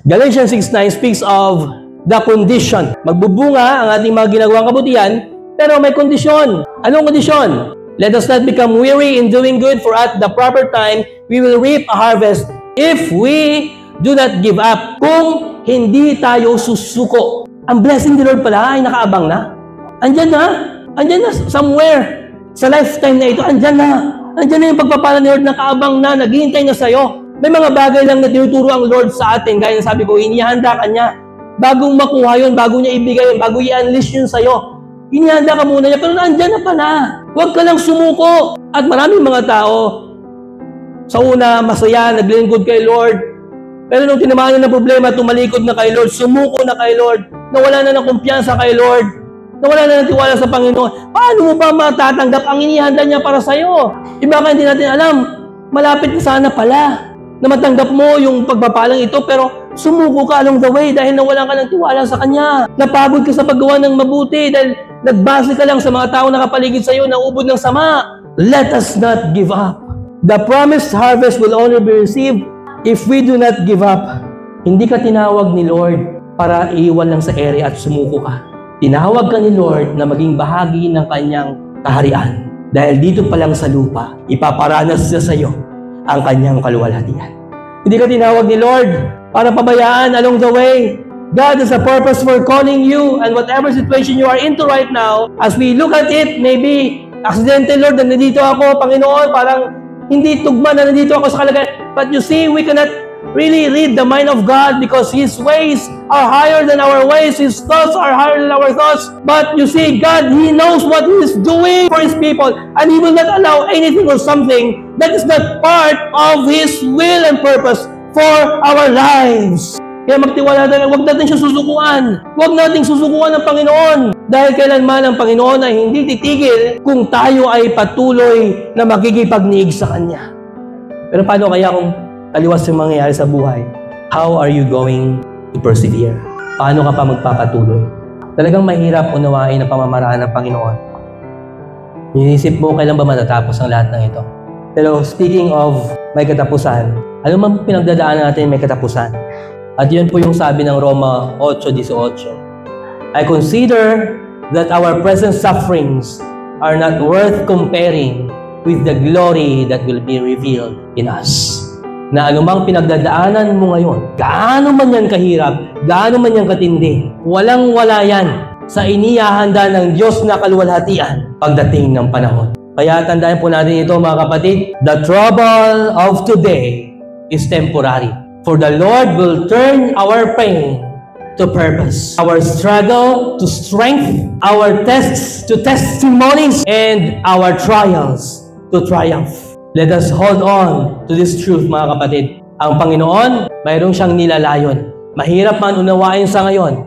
Galatians 6:9 speaks of the condition. Magbubunga ang ating mga ginagawang kabutihan, pero may kondisyon. Anong kondisyon? Let us not become weary in doing good, for at the proper time, we will reap a harvest if we do not give up. Kung hindi tayo susuko. Ang blessing ni Lord pala ay nakaabang na. Andyan na somewhere. Sa lifetime na ito, andyan na yung pagpapala ni Lord, nakaabang na, naghihintay na sa'yo. May mga bagay lang na tinuturo ang Lord sa atin, gaya ng sabi ko, inihanda ka niya. Bagong makuha yun, bago niya ibigay yun, bago i-unleash yun sa'yo. Inihanda ka muna niya, pero andyan na pala. Huwag ka lang sumuko. At maraming mga tao, sa una, masaya, naglilingkod kay Lord. Pero nung tinamaan na ng problema, tumalikod na kay Lord, sumuko na kay Lord, nawala na ng kumpiyansa kay Lord, nawala na ng tiwala sa Panginoon. Paano mo ba matatanggap ang inihanda niya para sa'yo? Iba ka hindi natin alam, malapit na sana pala na matanggap mo yung pagpapalang ito, pero sumuko ka along the way dahil nawalan ka ng tiwala sa Kanya. Napagod ka sa paggawa ng mabuti dahil nagbase ka lang sa mga tao na kapaligid sa'yo na ubod ng sama. Let us not give up. The promised harvest will only be received if we do not give up. Hindi ka tinawag ni Lord para iiwan lang sa ere at sumuko ka. Tinawag ka ni Lord na maging bahagi ng Kanyang kaharian. Dahil dito pa lang sa lupa, ipaparanas niya sa iyo ang Kanyang kaluwalhatian. Hindi ka tinawag ni Lord para pabayaan along the way. God has a purpose for calling you, and whatever situation you are into right now, as we look at it, maybe accidental, Lord, na nandito ako, Panginoon, parang hindi tugma na nandito ako sa kalagayan. But you see, we cannot really read the mind of God because His ways are higher than our ways. His thoughts are higher than our thoughts. But you see, God, He knows what He is doing for His people, and He will not allow anything or something that is not part of His will and purpose for our lives. Kaya magtiwala tayo, huwag natin siya susukuan. Huwag natin susukuan ng Panginoon. Dahil kailanman ang Panginoon ay hindi titigil kung tayo ay patuloy na makikipagniig sa Kanya. Pero paano kaya kung taliwas yung mangyayari sa buhay? How are you going to persevere? Paano ka pa magpapatuloy? Talagang mahirap unawain ang pamamaraan ng Panginoon. Inisip mo, kailan ba matatapos ang lahat ng ito? Pero speaking of may katapusan, ano man pinagdadaanan natin may katapusan? At yun po yung sabi ng Roma 8:18. I consider that our present sufferings are not worth comparing with the glory that will be revealed in us. Na anumang pinagdadaanan mo ngayon, gaano man yan kahirap, gaano man yan katindi, walang-wala yan sa inihahanda ng Diyos na kaluwalhatian pagdating ng panahon. Kaya tandaan po natin ito, mga kapatid, the trouble of today is temporary. For the Lord will turn our pain to purpose, our struggle to strength, our tests to testimonies, and our trials to triumph. Let us hold on to this truth, mga kapatid. Ang Panginoon, mayroon siyang nilalayon. Mahirap man unawain sa ngayon,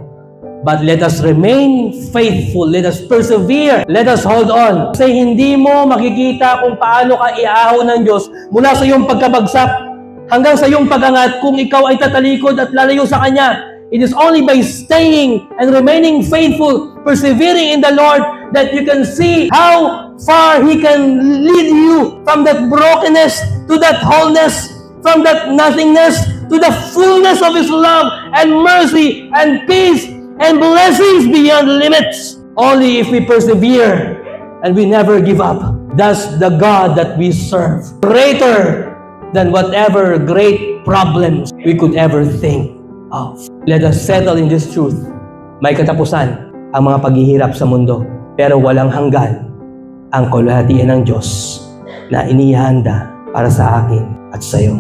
but let us remain faithful. Let us persevere. Let us hold on. Kasi hindi mo makikita kung paano ka iahon ng Diyos mula sa iyong pagkabagsak hanggang sa iyong pagangat kung ikaw ay tatalikod at lalayo sa Kanya. It is only by staying and remaining faithful, persevering in the Lord, that you can see how far He can lead you from that brokenness to that wholeness, from that nothingness to the fullness of His love and mercy and peace and blessings beyond limits. Only if we persevere and we never give up. That's the God that we serve. Greater than whatever great problems we could ever think of. Let us settle in this truth. May katapusan ang mga paghihirap sa mundo, pero walang hanggan ang kaluwalhatian ng Diyos na inihanda para sa akin at sa iyo.